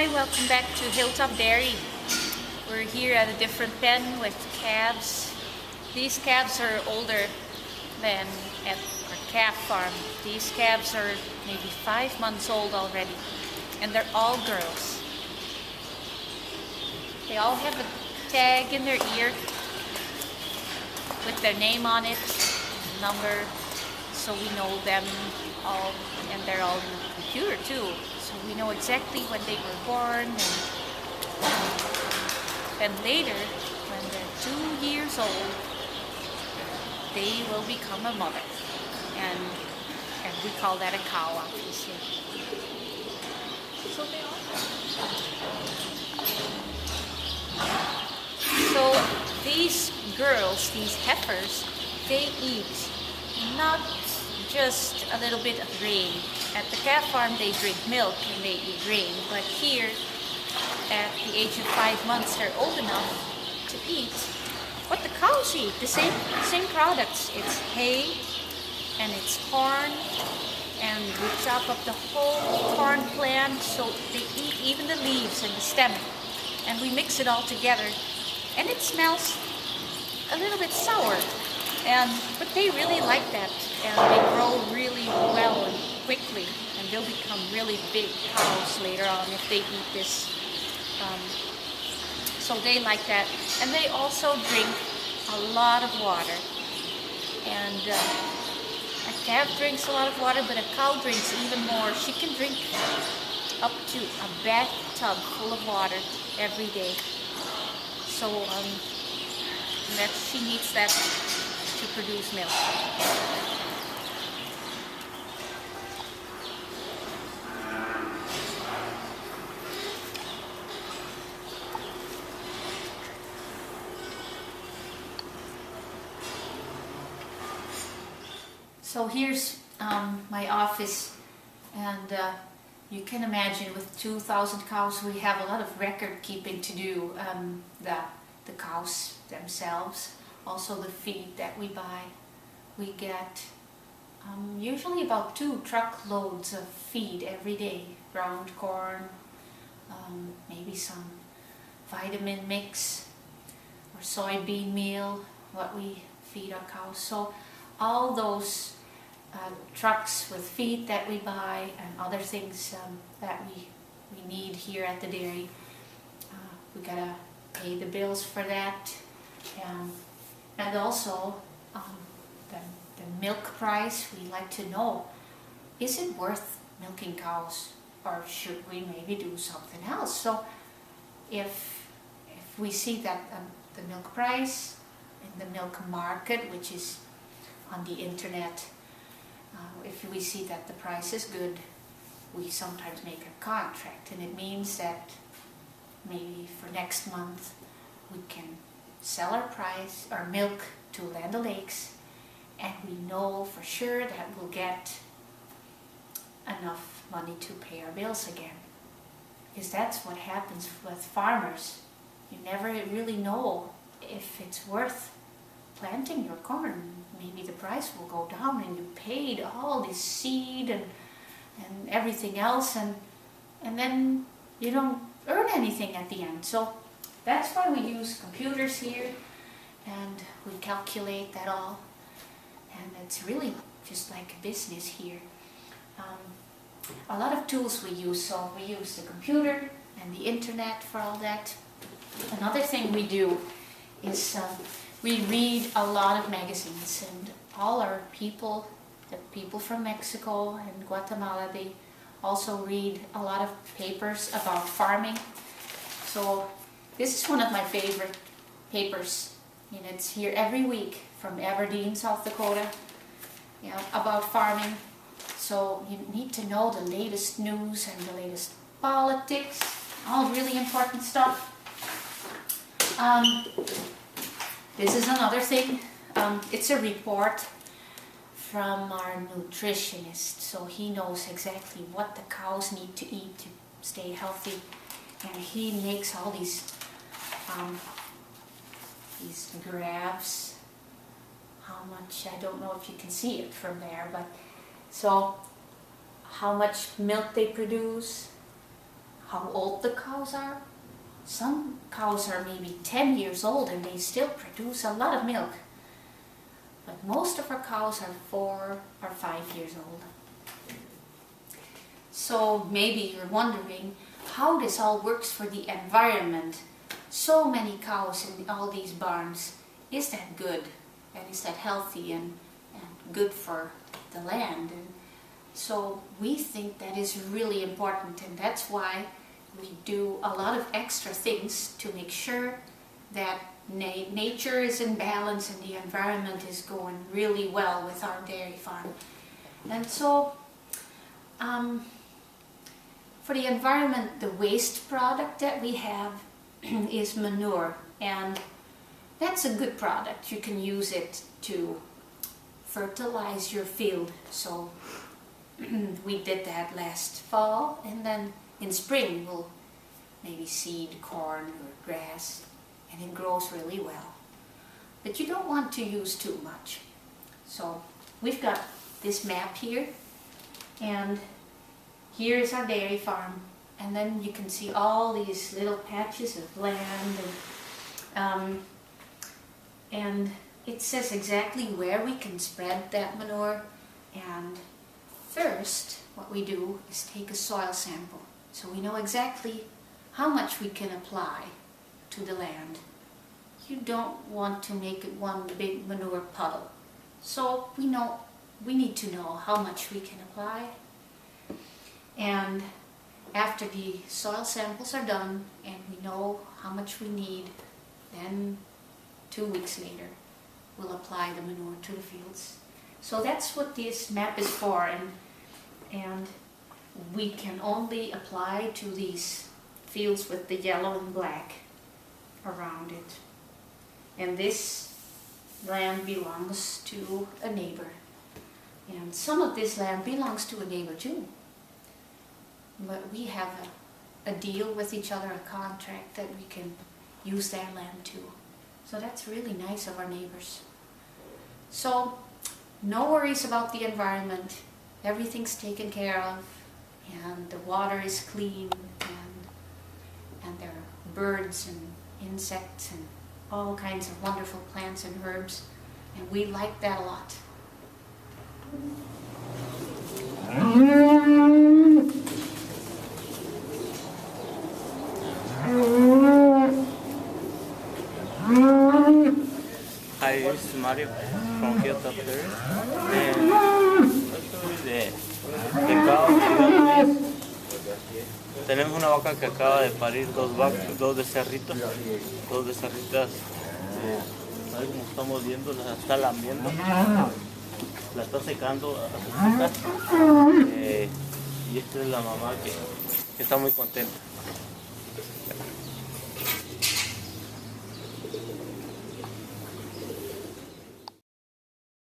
Hi, welcome back to Hilltop Dairy. We're here at a different pen with calves. These calves are older than at our calf farm. These calves are maybe 5 months old already, and they're all girls. They all have a tag in their ear with their name on it, number, so we know them all, and they're all in the computer too. So we know exactly when they were born, and then later, when they're 2 years old, they will become a mother, and we call that a cow, obviously. So these girls, these heifers, they eat not just a little bit of grain. At the calf farm they drink milk and they eat grain, but here at the age of 5 months they're old enough to eat what the cows eat, the same products. It's hay and it's corn, and we chop up the whole corn plant so they eat even the leaves and the stem, and we mix it all together, and it smells a little bit sour, but they really like that, and they grow really well and quickly, and they'll become really big cows later on if they eat this. So they like that, and they also drink a lot of water, and a calf drinks a lot of water, but a cow drinks even more. She can drink up to a bathtub full of water every day. So that she needs that to produce milk. So here's my office, and you can imagine with 2,000 cows we have a lot of record keeping to do. The cows themselves, also the feed that we buy. We get usually about 2 truckloads of feed every day. Ground corn, maybe some vitamin mix or soybean meal, what we feed our cows. So all those trucks with feed that we buy and other things that we need here at the dairy, we gotta pay the bills for that, and also the milk price. We like to know, is it worth milking cows, or should we maybe do something else? So if we see that the milk price in the milk market, which is on the internet, if we see that the price is good, we sometimes make a contract, and it means that maybe for next month we can sell our milk to Land O'Lakes, and we know for sure that we'll get enough money to pay our bills again. Because that's what happens with farmers. You never really know if it's worth planting your corn. Maybe the price will go down, and you paid all this seed and everything else, and then you don't earn anything at the end. So that's why we use computers here, and we calculate that all, and it's really just like a business here. A lot of tools we use, so we use the computer and the internet for all that. Another thing we do is we read a lot of magazines, and all our people, the people from Mexico and Guatemala, they also read a lot of papers about farming. So this is one of my favorite papers, and it's here every week from Aberdeen, South Dakota, about farming. So you need to know the latest news and the latest politics, all really important stuff. This is another thing. It's a report from our nutritionist, so he knows exactly what the cows need to eat to stay healthy, and he makes all these graphs. How much, I don't know if you can see it from there, but so how much milk they produce, how old the cows are. Some cows are maybe 10 years old and they still produce a lot of milk. But most of our cows are 4 or 5 years old. So maybe you're wondering how this all works for the environment. So many cows in all these barns. Is that good? And is that healthy and good for the land? And so we think that is really important, and that's why we do a lot of extra things to make sure that nature is in balance and the environment is going really well with our dairy farm. And so for the environment, the waste product that we have is manure, and that's a good product. You can use it to fertilize your field. So we did that last fall, and then in spring we'll maybe seed corn or grass, and it grows really well. But you don't want to use too much. So we've got this map here, and here is our dairy farm, and then you can see all these little patches of land, and it says exactly where we can spread that manure. And first, what we do is take a soil sample, so we know exactly how much we can apply to the land. You don't want to make it one big manure puddle, so we need to know how much we can apply. And after the soil samples are done and we know how much we need, then 2 weeks later we'll apply the manure to the fields. So that's what this map is for, and we can only apply to these fields with the yellow and black around it. And this land belongs to a neighbor, and some of this land belongs to a neighbor too. But we have a deal with each other, a contract that we can use their land too. So that's really nice of our neighbors. So no worries about the environment. Everything's taken care of, and the water is clean, and there are birds and insects and all kinds of wonderful plants and herbs, and we like that a lot. Hi, this is Mario from Hilltop there. And I'll show you the cow. Tenemos una vaca que acaba de parir dos becerritos, dos becerritas. Ahí como estamos viendo, las está lamiendo, la está secando a su teta. Y esta es la mamá que está muy contenta.